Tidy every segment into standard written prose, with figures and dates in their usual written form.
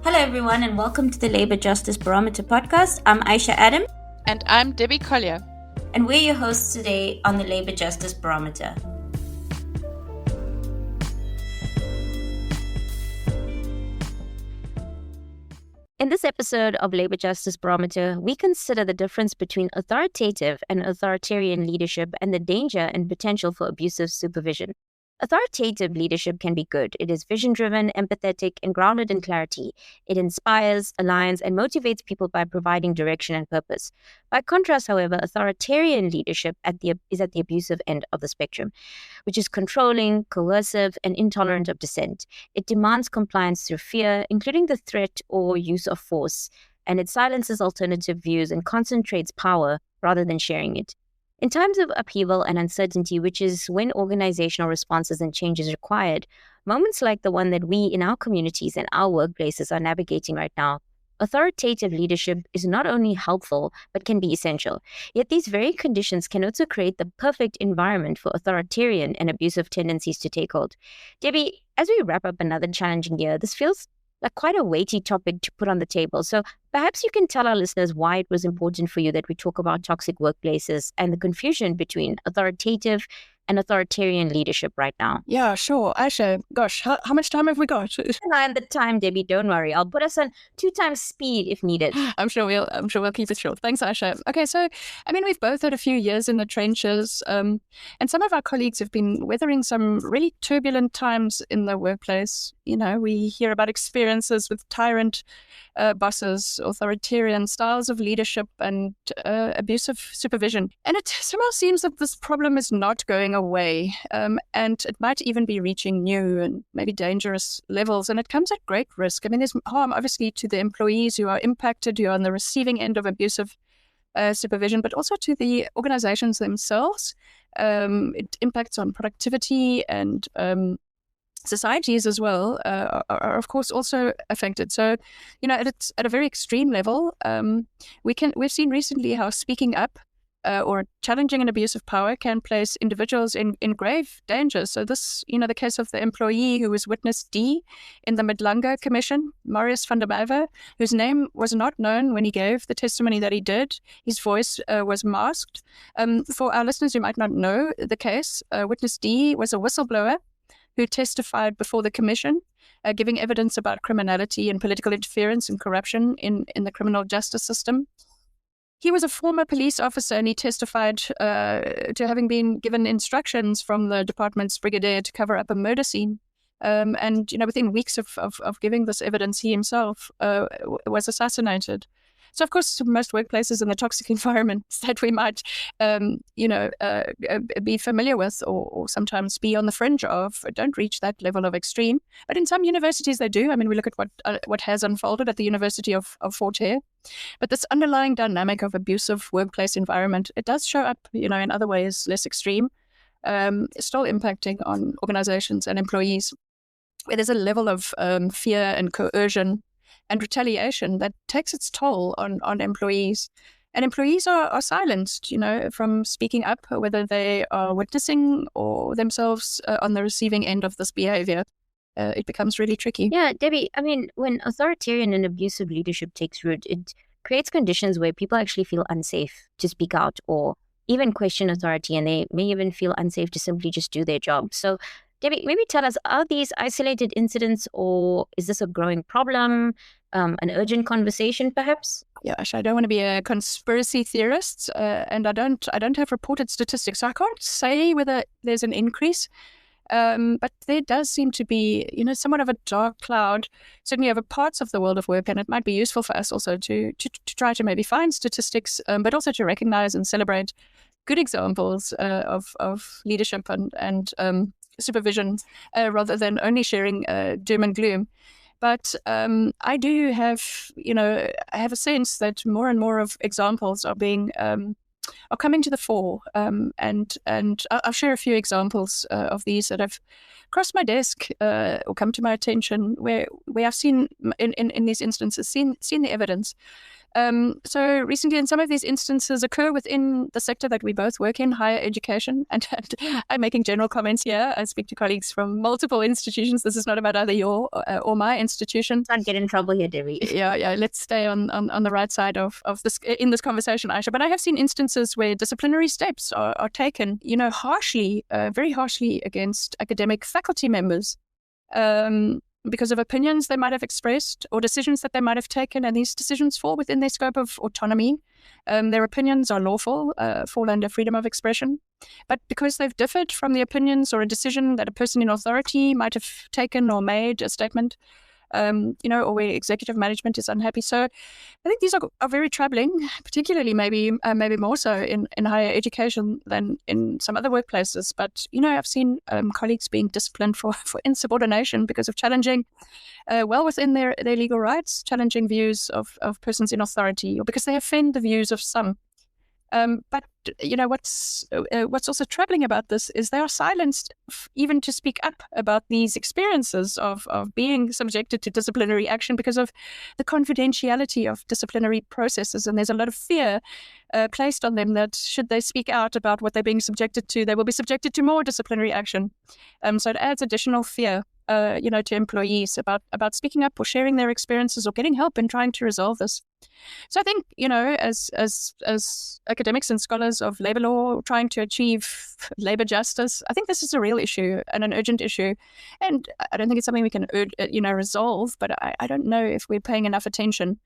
Hello, everyone, and welcome to the Labour Justice Barometer podcast. I'm Aisha Adam. And I'm Debbie Collier. And we're your hosts today on the Labour Justice Barometer. In this episode of Labour Justice Barometer, we consider the difference between authoritative and authoritarian leadership and the danger and potential for abusive supervision. Authoritative leadership can be good. It is vision-driven, empathetic, and grounded in clarity. It inspires, aligns, and motivates people by providing direction and purpose. By contrast, however, authoritarian leadership is at the abusive end of the spectrum, which is controlling, coercive, and intolerant of dissent. It demands compliance through fear, including the threat or use of force, and it silences alternative views and concentrates power rather than sharing it. In times of upheaval and uncertainty, which is when organizational responses and change is required, moments like the one that we in our communities and our workplaces are navigating right now, authoritative leadership is not only helpful, but can be essential. Yet these very conditions can also create the perfect environment for authoritarian and abusive tendencies to take hold. Debbie, as we wrap up another challenging year, this feels like quite a weighty topic to put on the table. So perhaps you can tell our listeners why it was important for you that we talk about toxic workplaces and the confusion between authoritative and authoritarian leadership right now. Yeah, sure. Aisha, gosh, how much time have we got? And the time, Debbie, don't worry. I'll put us on 2 times speed if needed. I'm sure we'll keep it short. Thanks, Aisha. Okay, so we've both had a few years in the trenches, and some of our colleagues have been weathering some really turbulent times in the workplace. You know, we hear about experiences with tyrant bosses, authoritarian styles of leadership, and abusive supervision. And it somehow seems that this problem is not going away, and it might even be reaching new and maybe dangerous levels, and it comes at great risk. I mean, there's harm, obviously, to the employees who are impacted, who are on the receiving end of abusive supervision, but also to the organizations themselves. It impacts on productivity, and societies as well are of course also affected. So, you know, at a very extreme level, we've seen recently how speaking up or challenging an abuse of power can place individuals in grave danger. So this, you know, the case of the employee who was witness D in the Midlanga Commission, Marius van der Merwe, whose name was not known when he gave the testimony that he did. His voice was masked. For our listeners who might not know the case, witness D was a whistleblower who testified before the commission, giving evidence about criminality and political interference and corruption in the criminal justice system. He was a former police officer, and he testified to having been given instructions from the department's brigadier to cover up a murder scene. And, you know, within weeks of giving this evidence, he himself was assassinated. So, of course, most workplaces in the toxic environments that we might, be familiar with or sometimes be on the fringe of don't reach that level of extreme. But in some universities, they do. I mean, we look at what has unfolded at the University of Fort Hare. But this underlying dynamic of abusive workplace environment, it does show up, you know, in other ways less extreme, still impacting on organizations and employees, where there's a level of fear and coercion and retaliation that takes its toll on employees. And employees are silenced, you know, from speaking up, whether they are witnessing or themselves on the receiving end of this behavior. It becomes really tricky. Yeah, Debbie, I mean, when authoritarian and abusive leadership takes root, it creates conditions where people actually feel unsafe to speak out or even question authority, and they may even feel unsafe to simply just do their job. So, Debbie, maybe tell us, are these isolated incidents, or is this a growing problem, an urgent conversation perhaps? Yeah, I don't want to be a conspiracy theorist, and I don't have reported statistics, so I can't say whether there's an increase. But there does seem to be, you know, somewhat of a dark cloud, certainly over parts of the world of work, and it might be useful for us also to try to maybe find statistics, but also to recognize and celebrate good examples of leadership and supervision, rather than only sharing doom and gloom. But I do have, you know, I have a sense that more and more of examples are being are coming to the fore, and I'll share a few examples of these that have crossed my desk or come to my attention, where we have seen in these instances, seen the evidence. So recently, in some of these instances occur within the sector that we both work in, higher education. And I'm making general comments here. I speak to colleagues from multiple institutions. This is not about either your or my institution. Can't get in trouble here, Debbie. Yeah. Let's stay on the right side of this in this conversation, Aisha. But I have seen instances where disciplinary steps are taken, harshly, very harshly against academic faculty members. Because of opinions they might have expressed or decisions that they might have taken, and these decisions fall within their scope of autonomy. Their opinions are lawful, fall under freedom of expression. But because they've differed from the opinions or a decision that a person in authority might have taken or made a statement, or where executive management is unhappy. So I think these are very troubling, particularly maybe more so in higher education than in some other workplaces. But, I've seen colleagues being disciplined for insubordination because of challenging well within their legal rights, challenging views of persons in authority, or because they offend the views of some. But what's also troubling about this is they are silenced even to speak up about these experiences of being subjected to disciplinary action because of the confidentiality of disciplinary processes. And there's a lot of fear placed on them that should they speak out about what they're being subjected to, they will be subjected to more disciplinary action. So it adds additional fear to employees about speaking up or sharing their experiences or getting help in trying to resolve this. So I think, as academics and scholars of labor law trying to achieve labor justice, I think this is a real issue and an urgent issue. And I don't think it's something we can, resolve, but I don't know if we're paying enough attention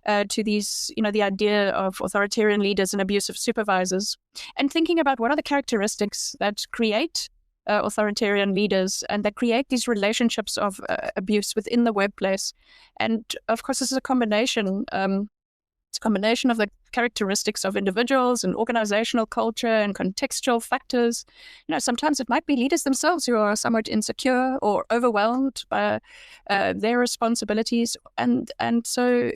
to these, the idea of authoritarian leaders and abusive supervisors, and thinking about what are the characteristics that create authoritarian leaders and that create these relationships of abuse within the workplace. And of course, this is a combination. It's a combination of the characteristics of individuals and organizational culture and contextual factors. Sometimes it might be leaders themselves who are somewhat insecure or overwhelmed by their responsibilities, and so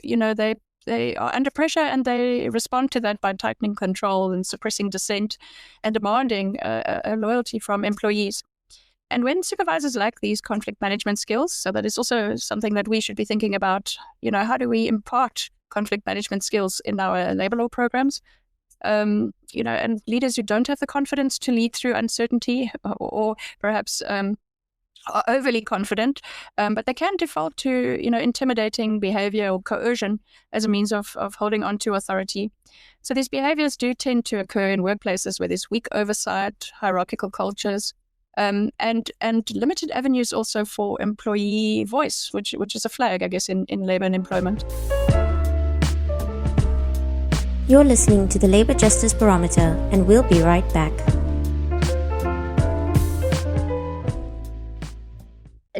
they are under pressure and they respond to that by tightening control and suppressing dissent and demanding a loyalty from employees. And when supervisors lack these conflict management skills, so that is also something that we should be thinking about, how do we impart conflict management skills in our labor law programs? And leaders who don't have the confidence to lead through uncertainty or perhaps are overly confident, but they can default to, intimidating behavior or coercion as a means of holding on to authority. So these behaviors do tend to occur in workplaces where there's weak oversight, hierarchical cultures, and limited avenues also for employee voice, which is a flag, I guess, in labor and employment. You're listening to the Labor Justice Barometer, and we'll be right back.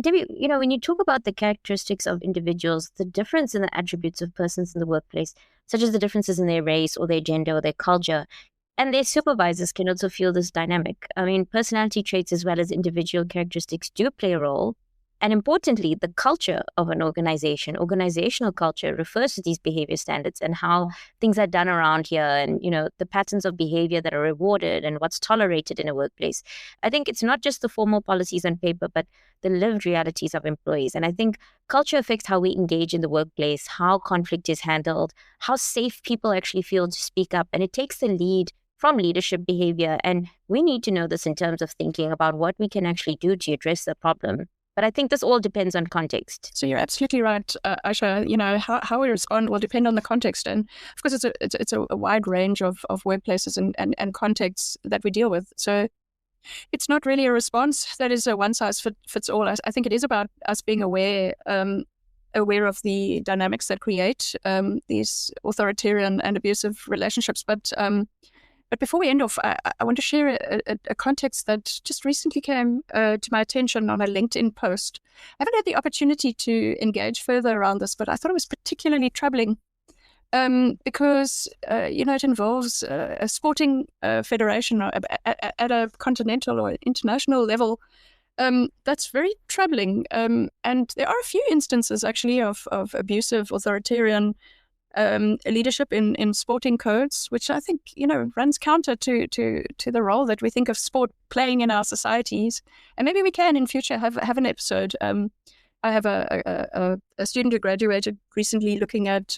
Debbie, when you talk about the characteristics of individuals, the difference in the attributes of persons in the workplace, such as the differences in their race or their gender or their culture, and their supervisors can also feel this dynamic. I mean, personality traits as well as individual characteristics do play a role. And importantly, the culture of an organization, organizational culture, refers to these behavior standards and how things are done around here and, the patterns of behavior that are rewarded and what's tolerated in a workplace. I think it's not just the formal policies on paper, but the lived realities of employees. And I think culture affects how we engage in the workplace, how conflict is handled, how safe people actually feel to speak up. And it takes the lead from leadership behavior. And we need to know this in terms of thinking about what we can actually do to address the problem. But I think this all depends on context. So you're absolutely right, Aisha. How we respond will depend on the context. And of course, it's a wide range of workplaces and contexts that we deal with. So it's not really a response that is a one-size-fits-all. I think it is about us being aware of the dynamics that create these authoritarian and abusive relationships. But before we end off, I want to share a context that just recently came to my attention on a LinkedIn post. I haven't had the opportunity to engage further around this, but I thought it was particularly troubling because, it involves a sporting federation at a continental or international level. That's very troubling. And there are a few instances, actually, of abusive authoritarian leadership in sporting codes, which I think, runs counter to the role that we think of sport playing in our societies. And maybe we can in future have an episode I have a student who graduated recently looking at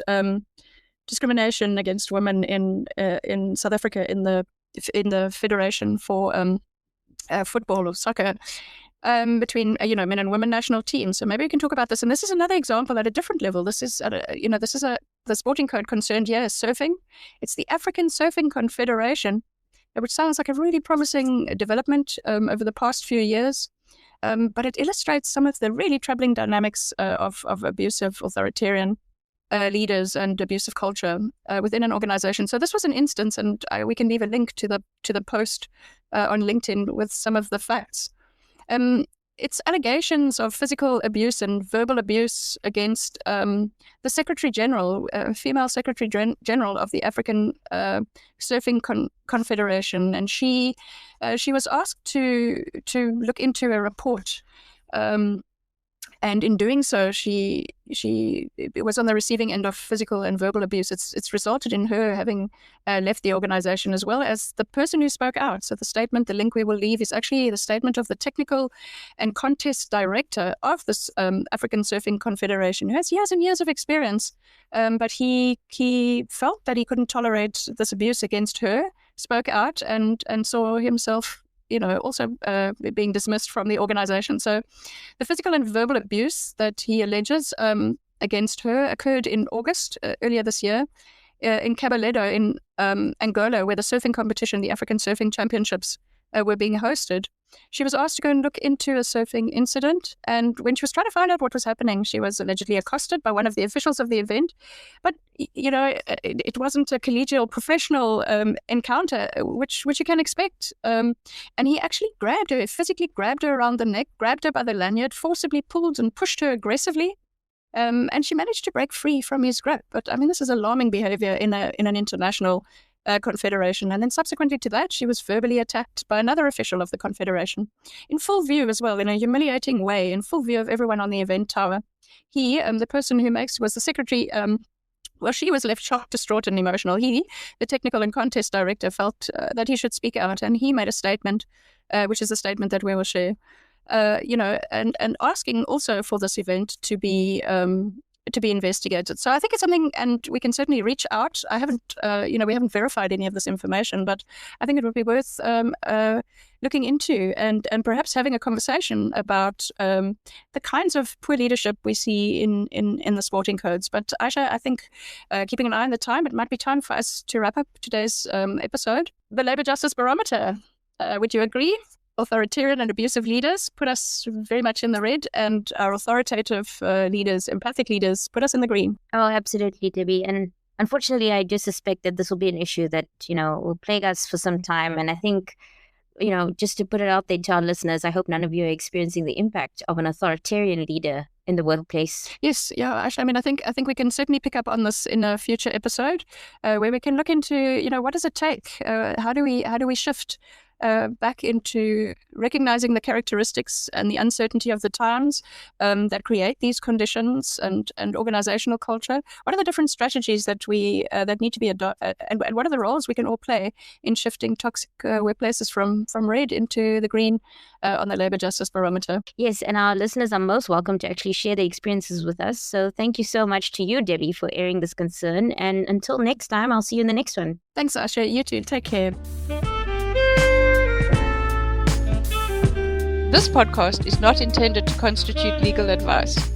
discrimination against women in South Africa in the Federation for football or soccer. Between men and women national teams. So maybe we can talk about this. And this is another example at a different level. This is the sporting code concerned here is surfing. It's the African Surfing Confederation, which sounds like a really promising development over the past few years. But it illustrates some of the really troubling dynamics of abusive authoritarian leaders and abusive culture within an organization. So this was an instance, and we can leave a link to the post on LinkedIn with some of the facts. It's allegations of physical abuse and verbal abuse against the Secretary General, female Secretary General of the African Surfing Confederation, and she was asked to look into a report. And in doing so, she was on the receiving end of physical and verbal abuse. It's resulted in her having left the organization, as well as the person who spoke out. So the statement, the link we will leave, is actually the statement of the technical and contest director of this African Surfing Confederation, who has years and years of experience. But he felt that he couldn't tolerate this abuse against her, spoke out, and saw himself also being dismissed from the organization. So the physical and verbal abuse that he alleges against her occurred in August earlier this year in Cabo Delgado in Angola, where the surfing competition, the African Surfing Championships, were being hosted. She was asked to go and look into a surfing incident, and when she was trying to find out what was happening, she was allegedly accosted by one of the officials of the event. But it wasn't a collegial, professional encounter, which you can expect. And he actually physically grabbed her around the neck, grabbed her by the lanyard, forcibly pulled and pushed her aggressively. And she managed to break free from his grip. But I mean, this is alarming behavior in an international confederation. And then subsequently to that, she was verbally attacked by another official of the confederation, in full view as well, in a humiliating way, in full view of everyone on the event tower. He, the person who was the secretary, she was left shocked, distraught, and emotional. He, the technical and contest director, felt that he should speak out, and he made a statement, which is a statement that we will share, and asking also for this event to be investigated. So I think it's something, and we can certainly reach out. I haven't, we haven't verified any of this information, but I think it would be worth looking into and perhaps having a conversation about the kinds of poor leadership we see in the sporting codes. But Aisha, I think keeping an eye on the time, it might be time for us to wrap up today's episode. The Labour Justice Barometer, would you agree? Authoritarian and abusive leaders put us very much in the red, and our authoritative leaders, empathic leaders, put us in the green. Oh, absolutely, Debbie. And unfortunately, I do suspect that this will be an issue that, will plague us for some time. And I think, just to put it out there to our listeners, I hope none of you are experiencing the impact of an authoritarian leader in the workplace. Yes, yeah, Aisha, I mean, I think we can certainly pick up on this in a future episode where we can look into, what does it take? How do we shift back into recognizing the characteristics and the uncertainty of the times that create these conditions and organizational culture? What are the different strategies that need to be adopted, and what are the roles we can all play in shifting toxic workplaces from red into the green on the Labour Justice Barometer? Yes, and our listeners are most welcome to actually share their experiences with us. So thank you so much to you, Debbie, for airing this concern. And until next time, I'll see you in the next one. Thanks, Asha. You too. Take care. This podcast is not intended to constitute legal advice.